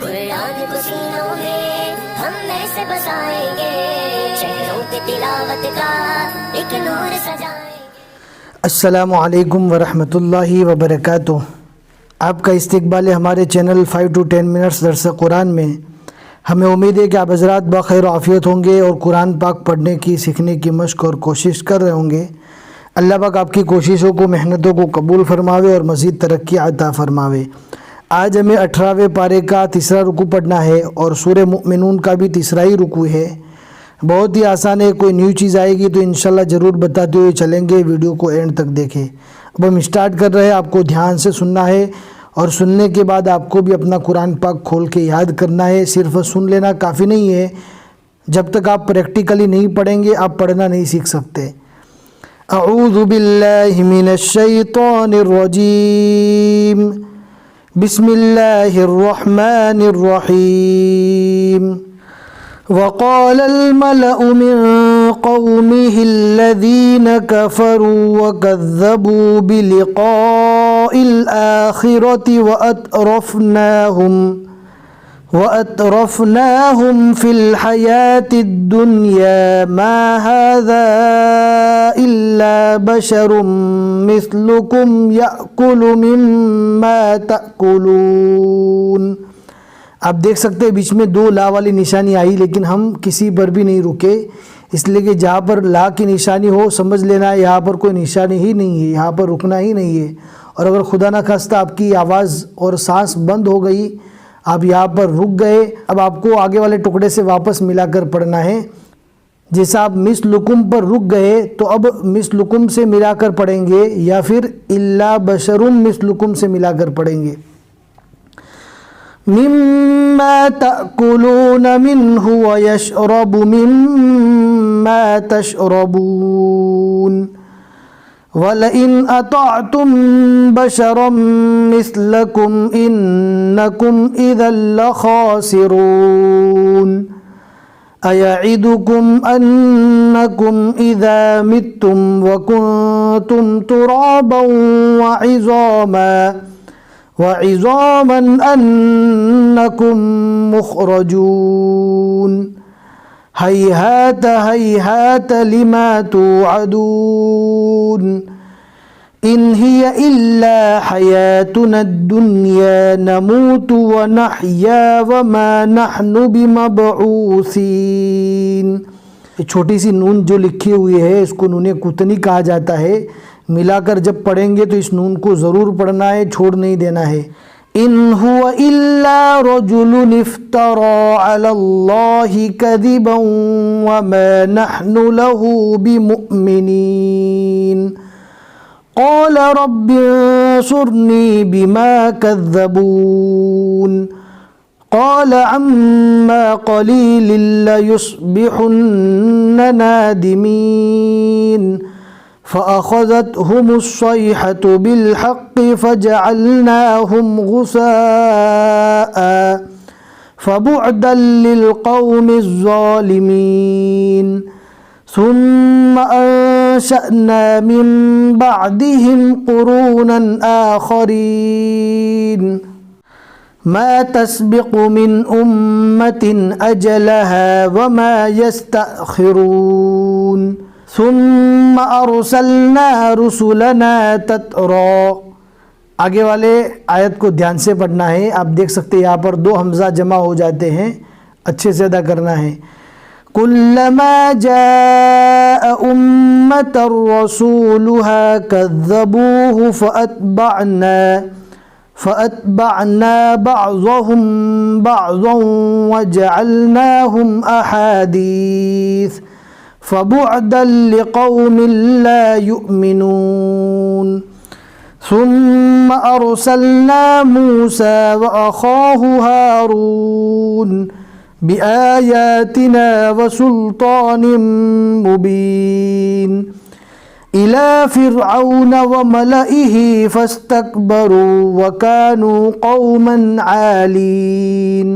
قرآن کو سینوں میں ہم ایسے بسائیں گے، شہروں پہ تلاوت کا ایک نور سجائیں گے۔ السلام علیکم ورحمۃ اللہ وبرکاتہ۔ آپ کا استقبال ہے ہمارے چینل 5 to 10 منٹس درس قرآن میں۔ ہمیں امید ہے کہ آپ حضرات بخیر و عافیت ہوں گے اور قرآن پاک پڑھنے کی، سیکھنے کی مشق اور کوشش کر رہے ہوں گے۔ اللہ پاک آپ کی کوششوں کو، محنتوں کو قبول فرماوے اور مزید ترقی عطا فرماوے۔ آج ہمیں 18ویں پارے کا تیسرا رکوع پڑھنا ہے اور سورہ مؤمنون کا بھی تیسرا ہی رکوع ہے۔ بہت ہی آسان ہے، کوئی نیو چیز آئے گی تو انشاءاللہ ضرور بتاتے ہوئے چلیں گے، ویڈیو کو اینڈ تک دیکھیں۔ اب ہم اسٹارٹ کر رہے ہیں، آپ کو دھیان سے سننا ہے اور سننے کے بعد آپ کو بھی اپنا قرآن پاک کھول کے یاد کرنا ہے۔ صرف سن لینا کافی نہیں ہے، جب تک آپ پریکٹیکلی نہیں پڑھیں گے آپ پڑھنا نہیں سیکھ سکتے۔ اعوذ باللہ من الشیطان الرجیم، بسم اللہ الرحمن الرحیم۔ وقال الملأ من قومه الذين كفروا وكذبوا بلقاء الآخرة وأترفناهم في الحياة الدنيا ما هذا إلا بشر مثلكم يأكل مما تأكلون۔ آپ دیکھ سکتے ہیں بیچ میں 2 لا والی نشانی آئی، لیکن ہم کسی پر بھی نہیں رکے، اس لیے کہ جہاں پر لا کی نشانی ہو سمجھ لینا ہے یہاں پر کوئی نشانی ہی نہیں ہے، یہاں پر رکنا ہی نہیں ہے۔ اور اگر خدا نہ خواستہ آپ کی آواز اور سانس بند ہو گئی، آپ یہاں پر رک گئے، اب آپ کو آگے والے ٹکڑے سے واپس ملا کر پڑھنا ہے۔ جیسا آپ مثلکم پر رک گئے تو اب مثلکم سے ملا کر پڑھیں گے یا پھر الا بشر مثلکم سے ملا کر پڑھیں گے۔ مما تأكلون منه ويشرب مما تشربون ولئن أطعتم بشرا مثلكم إنكم إذا لخاسرون أيعدكم أنكم إذا متم وكنتم ترابا وعظاما أنكم مخرجون هيهات هيهات لما توعدون إن هي إلا حياتنا الدنيا نموت ونحيا وما نحن بمبعوثين۔ چھوٹی سی نون جو لکھی ہوئی ہے اس کو نون قطنی کہا جاتا ہے، ملا کر جب پڑھیں گے تو اس نون کو ضرور پڑھنا ہے، چھوڑ نہیں دینا ہے۔ ان هو الا رجل افترى على الله كذبا وما نحن له بمؤمنين قال رب انصرني بما كذبون قال عما قليل ليصبحن نادمين فأخذتهم الصيحة بالحق فجعلناهم غثاء فبعدا للقوم الظالمين ثم أنشأنا من بعدهم قرونا آخرين ما تسبق من أمة أجلها وما يستأخرون ثم ارسلنا رسلنا تترا۔ آگے والے آیت کو دھیان سے پڑھنا ہے۔ آپ دیکھ سکتے ہیں یہاں پر 2 حمزہ جمع ہو جاتے ہیں، اچھے سے ادا کرنا ہے۔ كلما جاء أمة رسولها كذبوه فأتبعنا بعضهم بعضا وجعلناهم أحاديث فبعدا لقوم لا يؤمنون ثم أرسلنا موسى وأخاه هارون بآياتنا وسلطان مبين إلى فرعون وملئه فاستكبروا وكانوا قوما عالين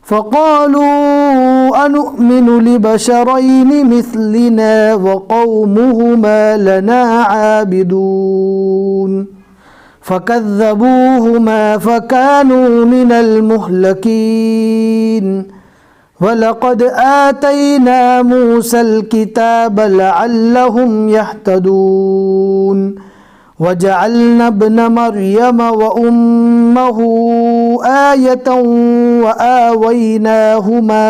فقالوا أنؤمن لبشرين مثلنا وقومهما لنا عابدون فَكَذَّبُوهُمَا فَكَانُوا مِنَ الْمُهْلَكِينَ وَلَقَدْ آتَيْنَا مُوسَى الْكِتَابَ لَعَلَّهُمْ يَهْتَدُونَ وَجَعَلْنَا ابْنَ مَرْيَمَ وَأُمَّهُ آيَةً وَآوَيْنَاهُمَا.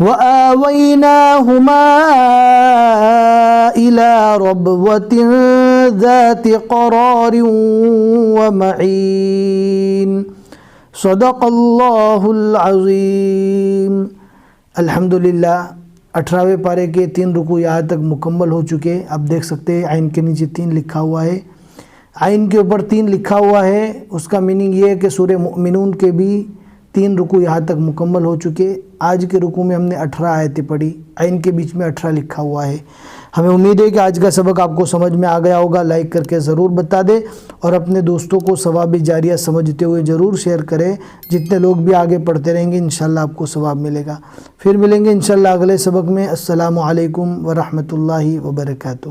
وَآوَيْنَاهُمَا إِلَى رَبْوَةٍ ذَاتِ قَرَارٍ وَمَعِينٍ. صدق اللہ العظیم. الحمدللہ 18ویں پارے کے 3 رکوع یہاں تک مکمل ہو چکے. آپ دیکھ سکتے ہیں عین کے نیچے 3 لکھا ہوا ہے, عین کے اوپر 3 لکھا ہوا ہے. اس کا میننگ یہ ہے کہ سورہ مؤمنون کے بھی 3 رکوع یہاں تک مکمل ہو چکے. آج کے رکوع میں ہم نے 18 آیتیں پڑھی, عین کے بیچ میں 18 لکھا ہوا ہے. ہمیں امید ہے کہ آج کا سبق آپ کو سمجھ میں آ گیا ہوگا. لائک کر کے ضرور بتا دیں اور اپنے دوستوں کو ثواب جاریہ سمجھتے ہوئے ضرور شیئر کریں. جتنے لوگ بھی آگے پڑھتے رہیں گے انشاءاللہ آپ کو ثواب ملے گا. پھر ملیں گے انشاءاللہ اگلے سبق میں. السلام علیکم ورحمۃ اللہ وبرکاتہ.